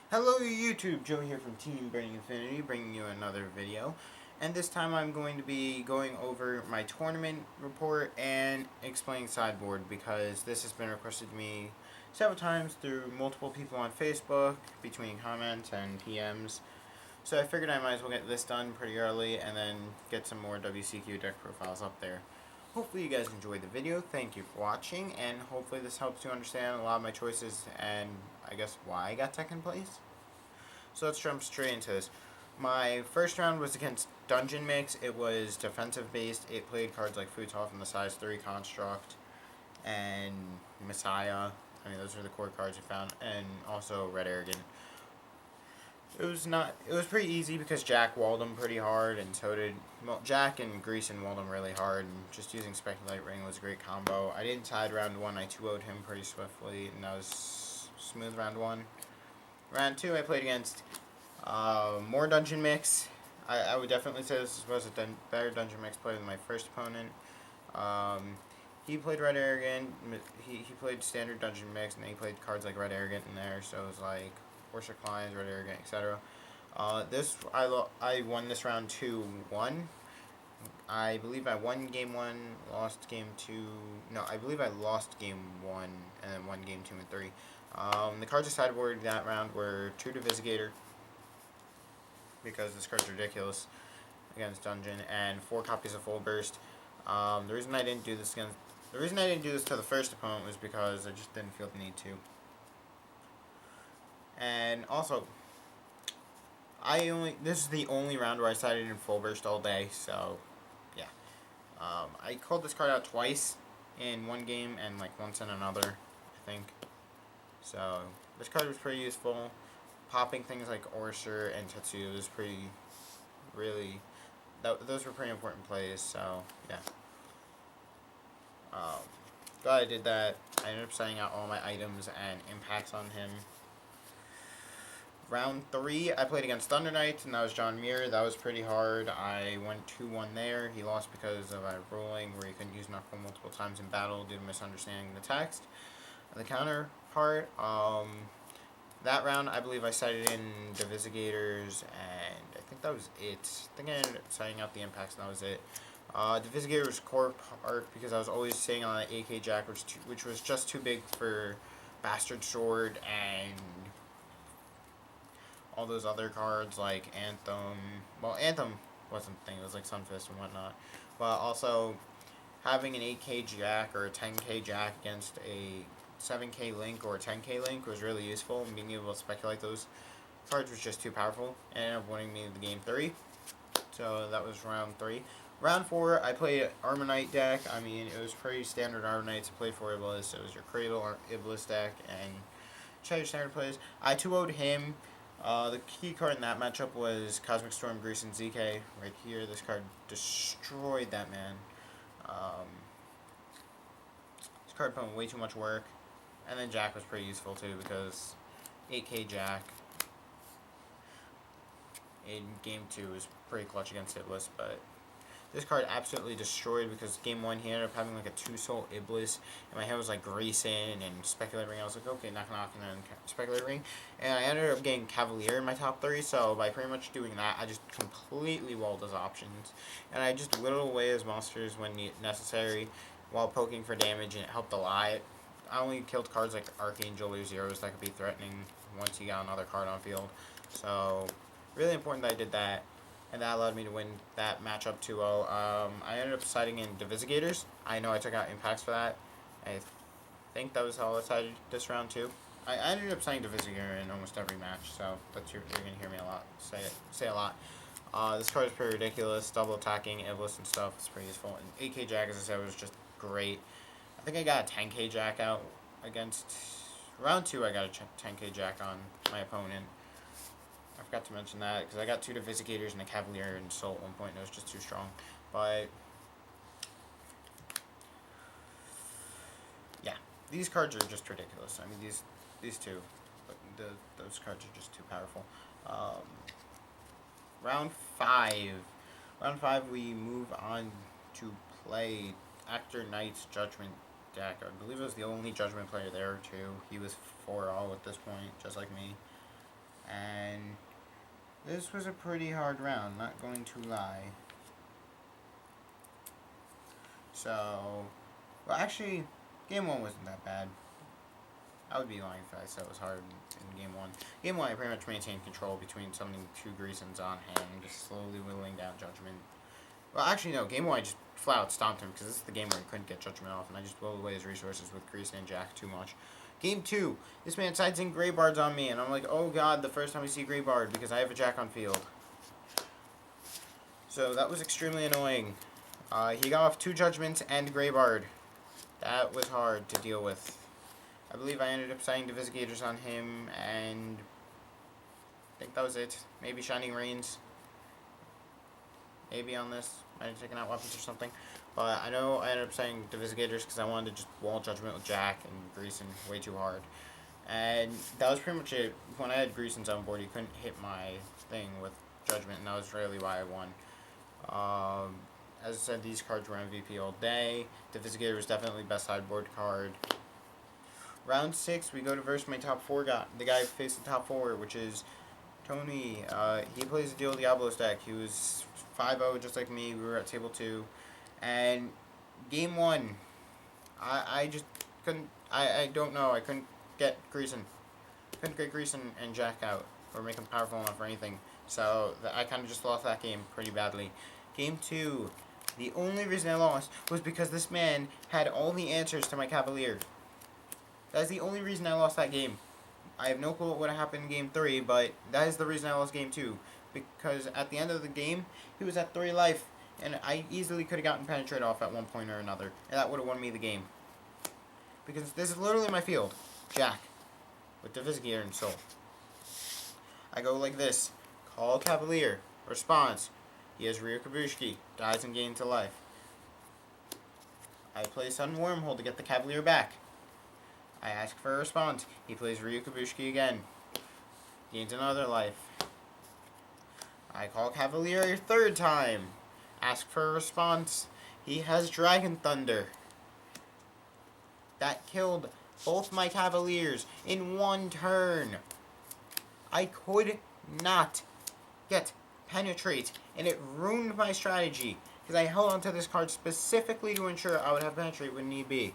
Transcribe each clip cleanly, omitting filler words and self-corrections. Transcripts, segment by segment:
Hello YouTube, Joe here from Team Burning Infinity, bringing you another video. And this time I'm going to be going over my tournament report and explaining sideboard because this has been requested to me several times through multiple people on Facebook, between comments and PMs. So I figured I might as well get this done pretty early and then get some more WCQ deck profiles up there. Hopefully you guys enjoyed the video, thank you for watching, and hopefully this helps you understand a lot of my choices and I guess why I got second place. So let's jump straight into this. My first round was against Dungeon Mix. It was defensive based. It played cards like Futov and the size 3 Construct and Messiah. I mean, those are the core cards we found, and also Red Arrogant. It was pretty easy because Jack walled him pretty hard, and so did Jack and Greason walled him really hard. And just using Speculate Ring was a great combo. I didn't tide round 1. I 2-0'd him pretty swiftly, and that was smooth round 1. Round 2, I played against more Dungeon Mix. I would definitely say this was a better Dungeon Mix player than my first opponent. He played Red Arrogant. He played standard Dungeon Mix, and then he played cards like Red Arrogant in there. So it was like Worship Clients, Red Arrogant, etc. I won this round 2-1. I believe I won game 1, lost game 2. No, I believe I lost game 1 and then won game 2 and 3. The cards I sideboarded that round were True Divisigator, because this card's ridiculous against Dungeon, and 4 copies of Full Burst. The reason I didn't do this to the first opponent was because I just didn't feel the need to. And also, this is the only round where I sided in Full Burst all day, so yeah. I called this card out twice in one game and like once in another, I think. So this card was pretty useful. Popping things like Orser and Tetsuya was those were pretty important plays, so yeah. Glad I did that. I ended up setting out all my items and impacts on him. Round 3, I played against Thunder Knights, and that was John Muir. That was pretty hard. I went 2-1 there. He lost because of a ruling where he couldn't use Knuckle multiple times in battle due to misunderstanding the text. The counter part, that round, I believe I cited in Divisigators, and I think that was it. I think I ended up citing out the impacts, and that was it. Divisigator was core part because I was always saying on the AK Jack, which was just too big for Bastard Sword and all those other cards like Anthem. Well, Anthem wasn't the thing, it was like Sunfist and whatnot. But also, having an 8K Jack or a 10K Jack against a 7K Link or a 10K Link was really useful, and being able to speculate those cards was just too powerful, and ended up winning me the game 3. So that was round 3. Round 4, I played Armonite deck. I mean, it was pretty standard Armonites. I played 4 Iblis. It was your Cradle Iblis deck, and check your standard plays. I 2-0'd him. The key card in that matchup was Cosmic Storm, Greason, ZK. Right here, this card destroyed that man. This card put in way too much work. And then Jack was pretty useful too, because 8K Jack in game 2 was pretty clutch against Iblis, but this card absolutely destroyed because game 1 he ended up having like a 2-soul Iblis, and my hand was like Greason and Speculate Ring. I was like, okay, knock, and then Speculate Ring. And I ended up getting Cavalier in my top 3, so by pretty much doing that, I just completely walled his options. And I just whittled away his monsters when necessary while poking for damage, and it helped a lot. I only killed cards like Archangel or Zeros that could be threatening once you got another card on field. So, really important that I did that, and that allowed me to win that matchup 2-0. I ended up siding in Divisigators. I know I took out impacts for that. I think that was how I sided this round too. I ended up siding Divisigator in almost every match, so you're going to hear me a lot say a lot. This card is pretty ridiculous. Double attacking Iblis and stuff is pretty useful. And 8K Jack, as I said, was just great. I think I got a 10K Jack out against... Round 2, I got a 10K Jack on my opponent. I forgot to mention that, because I got 2 Divisigators and a Cavalier and Soul at one point, and it was just too strong. But... yeah, these cards are just ridiculous. I mean, these two, those cards are just too powerful. Round 5. Round 5, we move on to play Actor Knight's Judgment deck. I believe it was the only Judgment player there too. He was 4-0 at this point, just like me. And this was a pretty hard round, not going to lie. So, well, actually, game 1 wasn't that bad. I would be lying if I said it was hard in game 1. Game 1, I pretty much maintained control between summoning 2 Greasons on hand, just slowly whittling down Judgment. Well, actually, no. Game 1, I just flat out stomped him, because this is the game where he couldn't get Judgment off, and I just whittled away his resources with Greason and Jack too much. Game 2, this man sides in Greybards on me, and I'm like, oh god, the first time we see Greybard, because I have a Jack on field. So that was extremely annoying. He got off 2 Judgments and Greybard. That was hard to deal with. I believe I ended up siding Divisigators on him, and I think that was it. Maybe Shining Rains. Maybe on this. Might have taken out weapons or something. But I know I ended up saying Divisigators because I wanted to just wall Judgment with Jack and Greason way too hard. And that was pretty much it. When I had Greasons on board, he couldn't hit my thing with Judgment, and that was really why I won. As I said, these cards were MVP all day. Divisigator was definitely best sideboard card. Round 6, we go to verse my top 4 guy. The guy who faced the top 4, which is Tony. He plays the Deal Diablos deck. He was 5-0 just like me. We were at table 2. And game 1, I just couldn't, I don't know. I couldn't get Greason. Couldn't get Greason and Jack out or make him powerful enough or anything. So I kind of just lost that game pretty badly. Game 2, the only reason I lost was because this man had all the answers to my Cavalier. That's the only reason I lost that game. I have no clue what would have happened in game 3, but that is the reason I lost game 2. Because at the end of the game, he was at 3 life, and I easily could have gotten penetrated off at one point or another, and that would have won me the game. Because this is literally my field. Jack, with Divisigator and Soul. I go like this. Call Cavalier. Response. He has Ryu Kabushki. Dies and gains a life. I play Sudden Wormhole to get the Cavalier back. I ask for a response. He plays Ryu Kabushki again. Gains another life. I call Cavalier a 3rd time. Ask for a response. He has Dragon Thunder. That killed both my Cavaliers in 1 turn. I could not get Penetrate, and it ruined my strategy, because I held onto this card specifically to ensure I would have Penetrate when need be.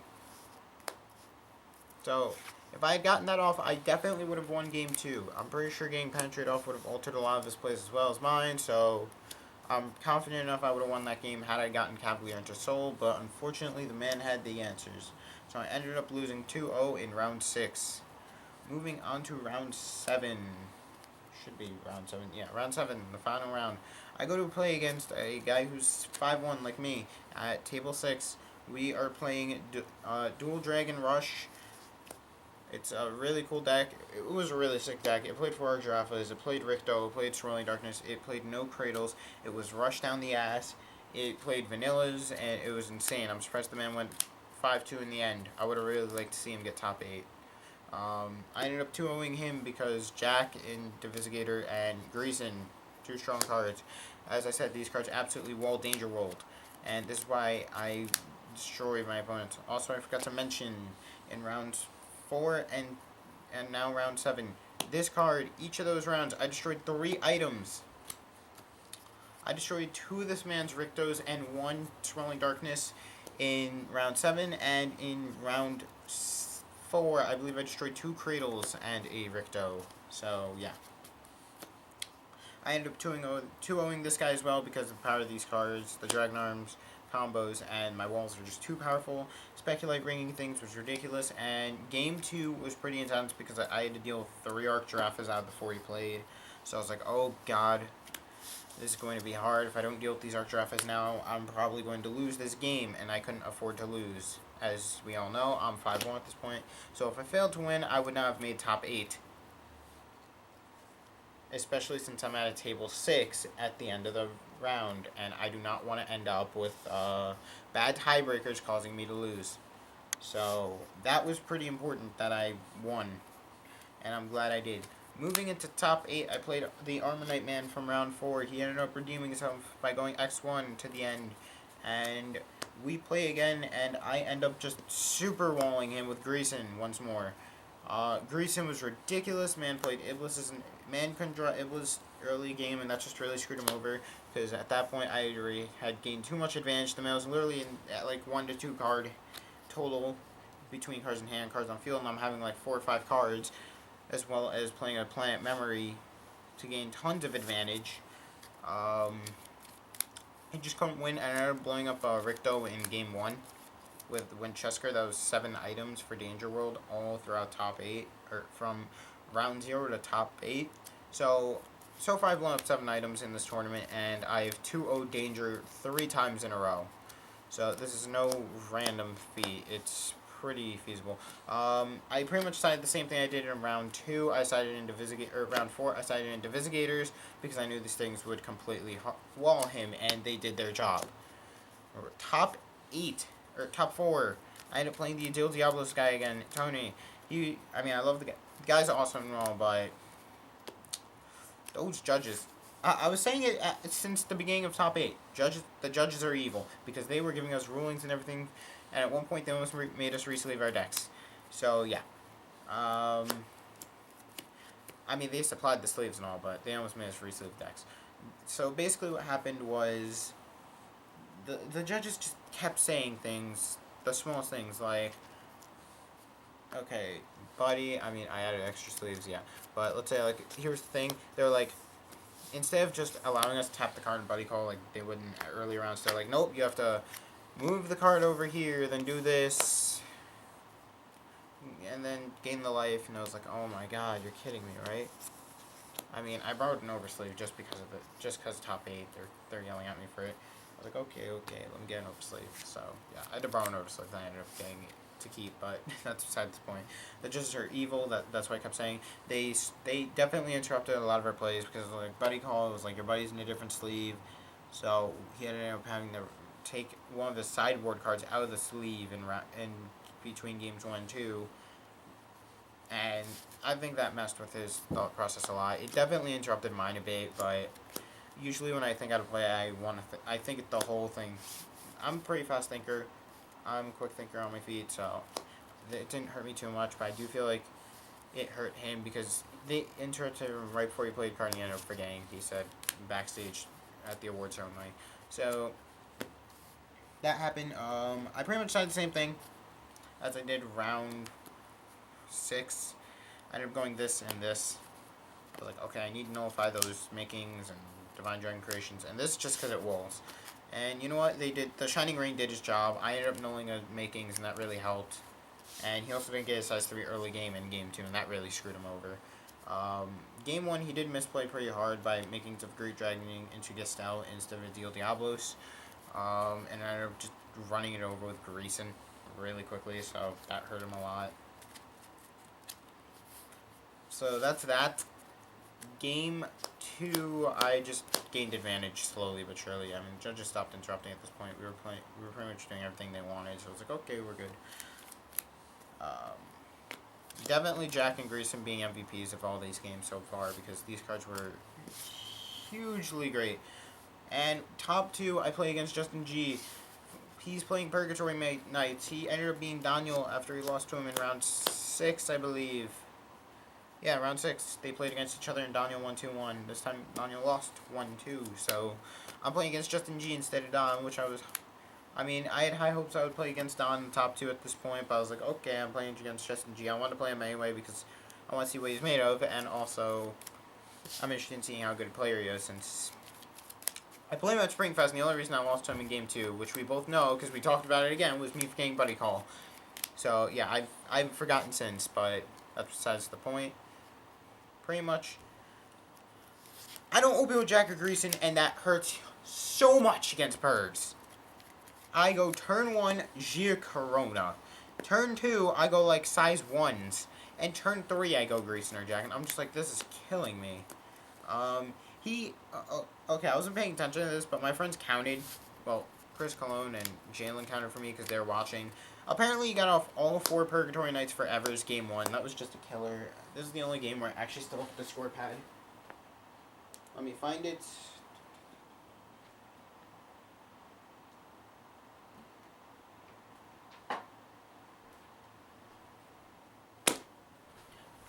So, if I had gotten that off, I definitely would have won game 2. I'm pretty sure getting Penetrate off would have altered a lot of his plays as well as mine, so I'm confident enough I would have won that game had I gotten Cavalier into Soul, but unfortunately the man had the answers. So I ended up losing 2-0 in round 6. Moving on to round 7. Should be round 7. Yeah, round 7, the final round. I go to play against a guy who's 5-1 like me at table 6. We are playing Dual Dragon Rush. It's a really cool deck. It was a really sick deck. It played 4 Giraffas, it played Ricto, it played Swirling Darkness, it played no Cradles, it was Rush down the ass, it played Vanillas, and it was insane. I'm surprised the man went 5-2 in the end. I would have really liked to see him get top 8. I ended up 2-0ing him because Jack and Divisigator and Greason, 2 strong cards. As I said, these cards absolutely wall danger rolled, and this is why I destroyed my opponents. Also, I forgot to mention in rounds 4 and now round 7, this card, each of those rounds, I destroyed 3 items. I destroyed 2 of this man's Rictos and 1 Swirling Darkness in round 7, and in round 4, I believe I destroyed 2 Cradles and a Ricto. So, yeah. I ended up 2-0ing this guy as well because of the power of these cards, the Dragon Arms combos, and my walls are just too powerful. Speculate ringing things was ridiculous, and game 2 was pretty intense because I had to deal with 3 Arc Giraffas out of the 4 he played. So I was like, oh god, this is going to be hard. If I don't deal with these Arc Giraffas now, I'm probably going to lose this game, and I couldn't afford to lose. As we all know, I'm 5-1 at this point, so if I failed to win, I would not have made top 8. Especially since I'm at a table 6 at the end of the round, and I do not want to end up with bad tiebreakers causing me to lose. So that was pretty important that I won, and I'm glad I did. Moving into top 8, I played the Armor Knight man from round 4. He ended up redeeming himself by going X1 to the end, and we play again, and I end up just super walling him with Greason once more. Greason was ridiculous. Man played Iblis as an man couldn't draw Iblis early game, and that just really screwed him over. Because at that point, I already had gained too much advantage. The man was literally at like 1 to 2 card total between cards in hand, cards on field, and I'm having like 4 or 5 cards, as well as playing a Planet Memory to gain tons of advantage. He just couldn't win. I ended up blowing up Ricto in game 1 with Winchester. That was 7 items for Danger World all throughout top 8, or from round 0 to top 8. So far I've blown up 7 items in this tournament, and I have 2-0 Danger 3 times in a row. So this is no random feat. It's pretty feasible. I pretty much decided the same thing I did in round 2. I decided into round 4. I decided into Visigators because I knew these things would completely wall him, and they did their job. Top 8 or top 4. I ended up playing the Adil Diablos guy again, Tony. I love the guy. The guy's awesome and all, but those judges. I was saying it since the beginning of top 8. The judges are evil because they were giving us rulings and everything, and at one point they almost made us resleeve our decks. So yeah, they supplied the sleeves and all, but they almost made us resleeve decks. So basically, what happened was the judges just kept saying things, the smallest things, like, okay, Buddy. I added extra sleeves, yeah, but let's say, like, here's the thing. They're like, instead of just allowing us to tap the card and Buddy Call like they would in early rounds, they're like, nope, you have to move the card over here, then do this, and then gain the life. And I was like, oh my god, you're kidding me, right? I borrowed an oversleeve just because of it, just because top 8, they're yelling at me for it. I was like, okay, let me get an oversleeve. So yeah, I had to borrow an oversleeve, then I ended up getting it to keep, but that's besides the point. The judges are evil. That's what I kept saying. They definitely interrupted a lot of our plays because, like, Buddy Call was like, your buddy's in a different sleeve, so he ended up having to take one of the sideboard cards out of the sleeve in between games 1 and 2, and I think that messed with his thought process a lot. It definitely interrupted mine a bit, but usually when I think out of play, I think the whole thing. I'm a pretty fast thinker. I'm a quick thinker on my feet, so it didn't hurt me too much, but I do feel like it hurt him because they interrupted him right before he played card and he ended up forgetting, he said, backstage at the award ceremony. So that happened. I pretty much said the same thing as I did round 6. I ended up going this and this. I was like, okay, I need to nullify those makings and Divine Dragon creations, and this is just because it walls. And you know what? The Shining Ring did his job. I ended up nulling the makings, and that really helped. And he also didn't get his size 3 early game in game 2, and that really screwed him over. Game 1, he did misplay pretty hard by makings of Great Dragoning into Gestel instead of Adil Diablos. And I ended up just running it over with Greason really quickly, so that hurt him a lot. So that's that. Game 2, I just gained advantage slowly but surely. Judges stopped interrupting at this point. We were pretty much doing everything they wanted, so I was like, okay, we're good. Definitely Jack and Greason being MVPs of all these games so far because these cards were hugely great. And top 2, I play against Justin G. He's playing Purgatory Knights. He ended up being Daniel after he lost to him in round 6, I believe. Yeah, round 6, they played against each other and Daniel won 2-1. This time, Daniel lost 1-2, so I'm playing against Justin G instead of Don, which I had high hopes I would play against Don in the top 2 at this point, but I was like, okay, I'm playing against Justin G. I want to play him anyway because I want to see what he's made of, and also, I'm interested in seeing how good a player he is, since I played him at Springfest, and the only reason I lost to him in Game 2, which we both know, because we talked about it again, was me forgetting Buddy Call. So, yeah, I've forgotten since, but that's besides the point. Pretty much. I don't open with Jack or Greason, and that hurts so much against Purgs. I go turn 1, Gia Corona. Turn 2, I go like size 1s. And turn 3, I go Greason or Jack. And I'm just like, this is killing me. Okay, I wasn't paying attention to this, but my friends counted. Well, Chris Cologne and Jalen counted for me because they were watching. Apparently, he got off all 4 Purgatory Knights Forever's game 1. That was just a killer. This is the only game where I actually still have the score pad. Let me find it.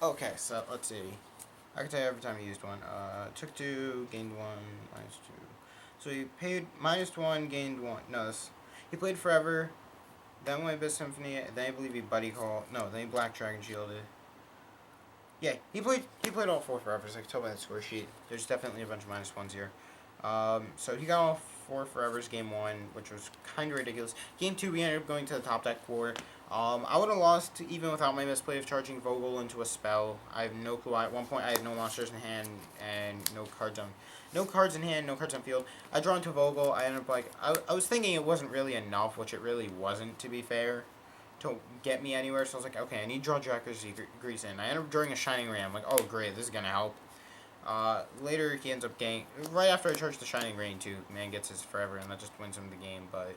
Okay, so let's see. I can tell you every time he used one. Took 2, gained 1, minus 2. So he paid minus 1, gained 1. No, he played forever. Then went Abyss Symphony. Then I believe he Buddy Call. No, then he Black Dragon Shielded. Yeah, he played all 4 forevers. I can tell by the score sheet. There's definitely a bunch of minus 1s here. So he got all 4 forevers game 1, which was kind of ridiculous. Game 2, we ended up going to the top deck 4. I would have lost even without my misplay of charging Vogel into a spell. I have no clue. At one point, I had no monsters in hand and no cards in hand, no cards on field. I draw into Vogel. I ended up like I was thinking it wasn't really enough, which it really wasn't, to be fair, to get me anywhere. So I was like, okay, I need to draw Jacker's Grease in. I ended up drawing a Shining Ray. I'm like, oh great, this is gonna help. Later he ends up getting right after I charge the Shining Rain too. Man gets his forever, and that just wins him the game, but.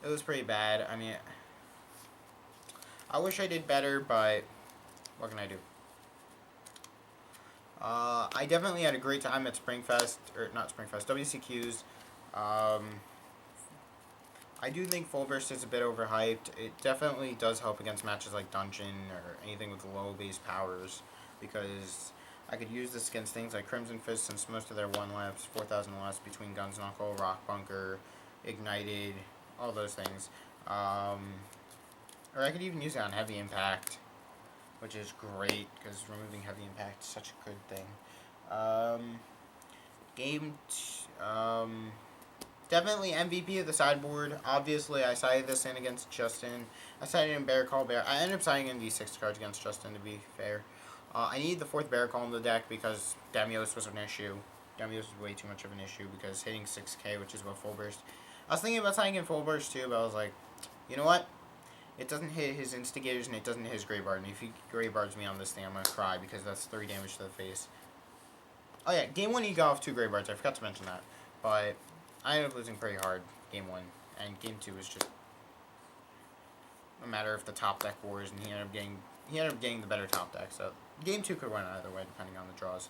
It was pretty bad. I mean, I wish I did better, but what can I do? I definitely had a great time at Springfest, or not Springfest, WCQs. I do think Full Burst is a bit overhyped. It definitely does help against matches like Dungeon or anything with low base powers, because I could use this against things like Crimson Fist, since most of their 1 laps, 4,000 laps between Guns Knuckle, Rock Bunker, Ignited, all those things. Or I could even use it on Heavy Impact, which is great, because removing Heavy Impact is such a good thing. Definitely MVP of the sideboard. Obviously, I sided this in against Justin. I sided in Bear Call Bear. I ended up siding in these 6 cards against Justin, to be fair. I needed the 4th Bear Call in the deck because Demios was an issue. Demios was way too much of an issue because hitting 6k, which is what Full Burst. I was thinking about siding in Full Burst too, but I was like, you know what? It doesn't hit his Instigators and it doesn't hit his Greybard. And if he Greybards me on this thing, I'm going to cry because that's 3 damage to the face. Oh yeah, game 1 he got off 2 Greybards. I forgot to mention that. But I ended up losing pretty hard game 1. And game 2 was just a matter of the top deck wars, and he ended up getting the better top deck. So game 2 could win either way depending on the draws.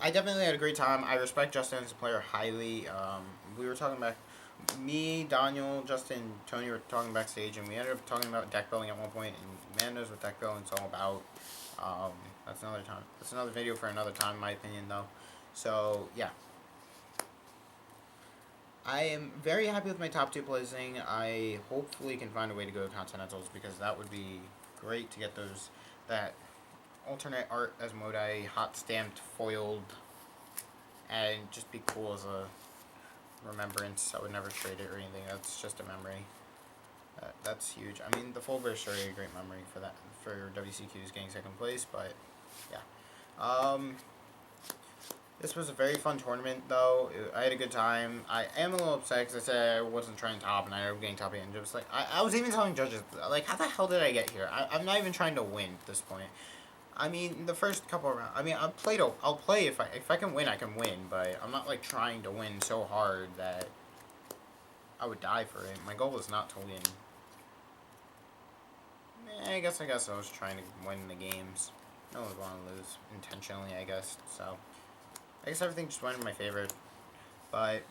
I definitely had a great time. I respect Justin as a player highly. We were talking about, me, Daniel, Justin, Tony were talking backstage, and we ended up talking about deck building at one point, and man knows what deck building is all about. That's another time. That's another video for another time, in my opinion, though. So, yeah. I am very happy with my top 2 placing. I hopefully can find a way to go to Continentals, because that would be great to get that alternate art as Modai, hot stamped, foiled, and just be cool as a remembrance. I would never trade it or anything. That's just a memory. That's huge. I mean, the Full Burst are a great memory for that, for WCQ's getting 2nd place, but yeah. This was a very fun tournament, though. I had a good time. I am a little upset because I said I wasn't trying top, and I ended up getting top 8. And just like I was even telling judges, like, how the hell did I get here? I'm not even trying to win at this point. I mean, the first couple of rounds. I mean, I'll play if I can win, I can win. But I'm not like trying to win so hard that I would die for it. My goal is not to win. I guess I was trying to win the games. No one would want to lose intentionally, I guess. So I guess everything just went in my favor. But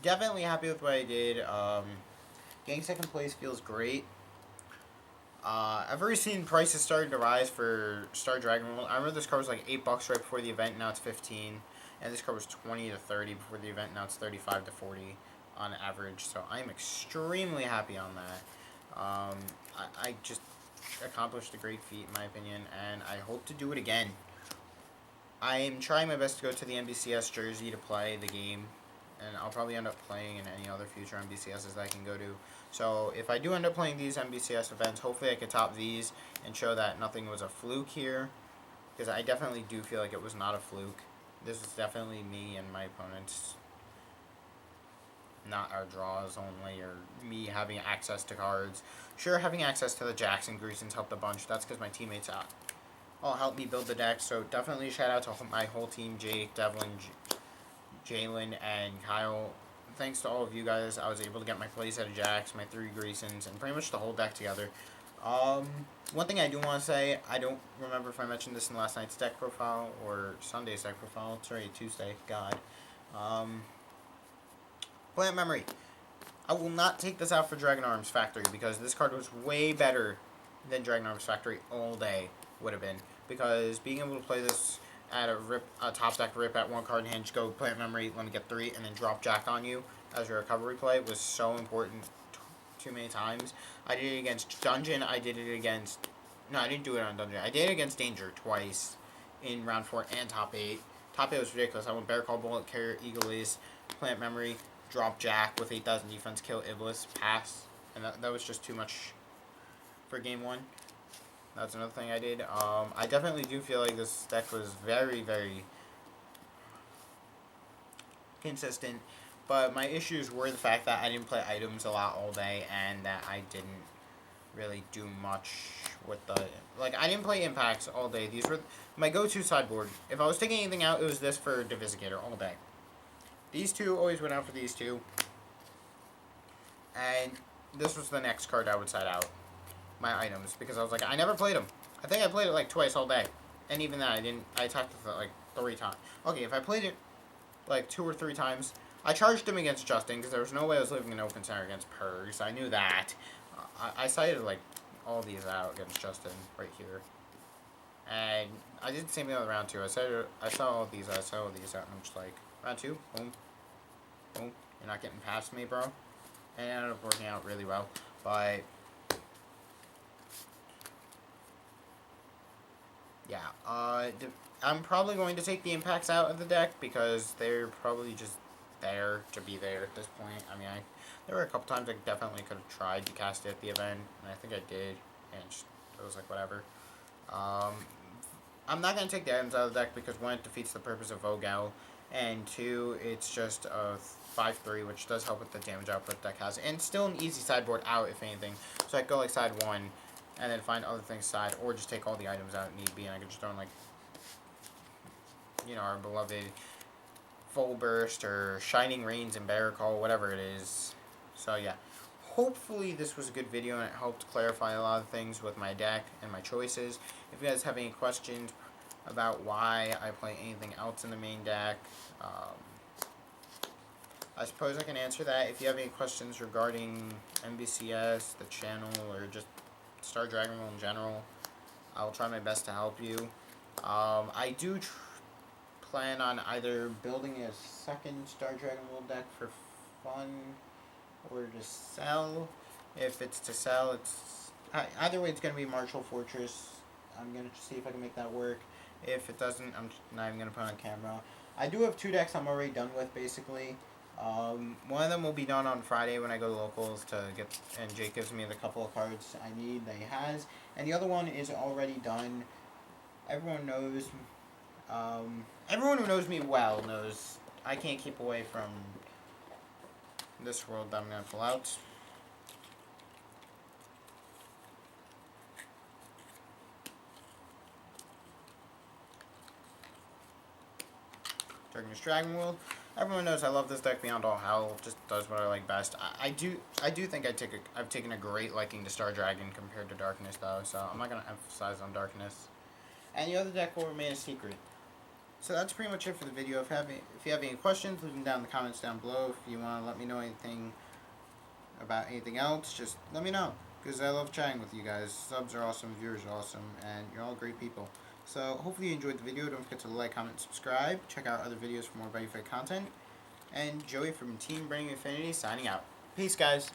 definitely happy with what I did. Getting 2nd place feels great. I've already seen prices starting to rise for Star Dragon World. I remember this card was like $8 right before the event. Now it's 15, and this card was 20 to 30 before the event. Now it's 35 to 40 on average. So I'm extremely happy on that. I just accomplished a great feat in my opinion, and I hope to do it again. I am trying my best to go to the NBCS Jersey to play the game, and I'll probably end up playing in any other future NBCSs that I can go to. So if I do end up playing these NBCS events, hopefully I could top these and show that nothing was a fluke here, because I definitely do feel like it was not a fluke. This is definitely me and my opponents, not our draws only, or me having access to cards. Sure, having access to the Jackson Greasons helped a bunch. That's because my teammates all helped me build the deck. So definitely shout out to my whole team, Jake, Devlon, Jalen, and Kyle. Thanks to all of you guys, I was able to get my playset of Jacks, my 3 Greasons, and pretty much the whole deck together. One thing I do want to say, I don't remember if I mentioned this in last night's deck profile or Sunday's deck profile. It's already Tuesday. God. Plant memory. I will not take this out for Dragon Arms Factory because this card was way better than Dragon Arms Factory all day would have been. Because being able to play this at a top deck rip at one card in hand, just go plant memory, let me get 3, and then drop Jack on you as your recovery play was so important too many times. I did it against Dungeon, I did it against... No, I didn't do it on Dungeon. I did it against Danger twice in round 4 and top 8. Top 8 was ridiculous. I went Bear Call, Bullet, Carrier, Eagle Ace, Plant Memory, drop Jack with 8,000 defense, kill Iblis, pass. And that was just too much for game 1. That's another thing I did. I definitely do feel like this deck was very, very consistent. But my issues were the fact that I didn't play items a lot all day and that I didn't really do much with the... Like, I didn't play impacts all day. These were my go-to sideboard. If I was taking anything out, it was this for Divisicator all day. These two always went out for these two. And this was the next card I would side out. My items, because I was like, I never played them. I think I played it like twice all day. And even then, I attacked with it like 3 times. Okay, if I played it like 2 or 3 times, I charged him against Justin, because there was no way I was leaving an open center against Purrs. I knew that. I cited like all these out against Justin right here. And I did the same thing on round 2. I saw all these out, and I'm just like, round 2, boom, boom. You're not getting past me, bro. And it ended up working out really well. But yeah, I'm probably going to take the impacts out of the deck because they're probably just there to be there at this point. I mean, there were a couple times I definitely could have tried to cast it at the event, and I think I did, and it was like, whatever. I'm not going to take the items out of the deck because 1, it defeats the purpose of Vogel, and 2, it's just a 5/3, which does help with the damage output the deck has, and still an easy sideboard out, if anything. So I go like side 1, and then find other things side, or just take all the items out if need be, and I could just throw in, like, you know, our beloved Full Burst, or Shining Rains and Bear Call, whatever it is. So, yeah. Hopefully this was a good video, and it helped clarify a lot of things with my deck and my choices. If you guys have any questions about why I play anything else in the main deck, I suppose I can answer that. If you have any questions regarding MBCS, the channel, or just Star Dragon Ball in general, I'll try my best to help you. I do plan on either building a second Star Dragon Ball deck for fun or to sell. If it's to sell, it's either way, it's going to be Marshall Fortress. I'm going to see if I can make that work. If it doesn't, I'm not even going to put it on camera. I do have 2 decks I'm already done with, basically. One of them will be done on Friday when I go to locals and Jake gives me the couple of cards I need that he has. And the other one is already done. Everyone knows, everyone who knows me well knows I can't keep away from this world that I'm going to pull out. Darkness Dragon World. Everyone knows I love this deck beyond all hell. Just does what I like best. I do think I've taken a great liking to Star Dragon compared to Darkness, though. So I'm not gonna emphasize on Darkness. And the other deck will remain a secret. So that's pretty much it for the video. If you have any questions, leave them down in the comments down below. If you want to let me know anything about anything else, just let me know. Because I love chatting with you guys. Subs are awesome, viewers are awesome, and you're all great people. So, hopefully you enjoyed the video. Don't forget to like, comment, and subscribe. Check out other videos for more Buddyfight content. And Joey from Team Burning Infinity signing out. Peace, guys.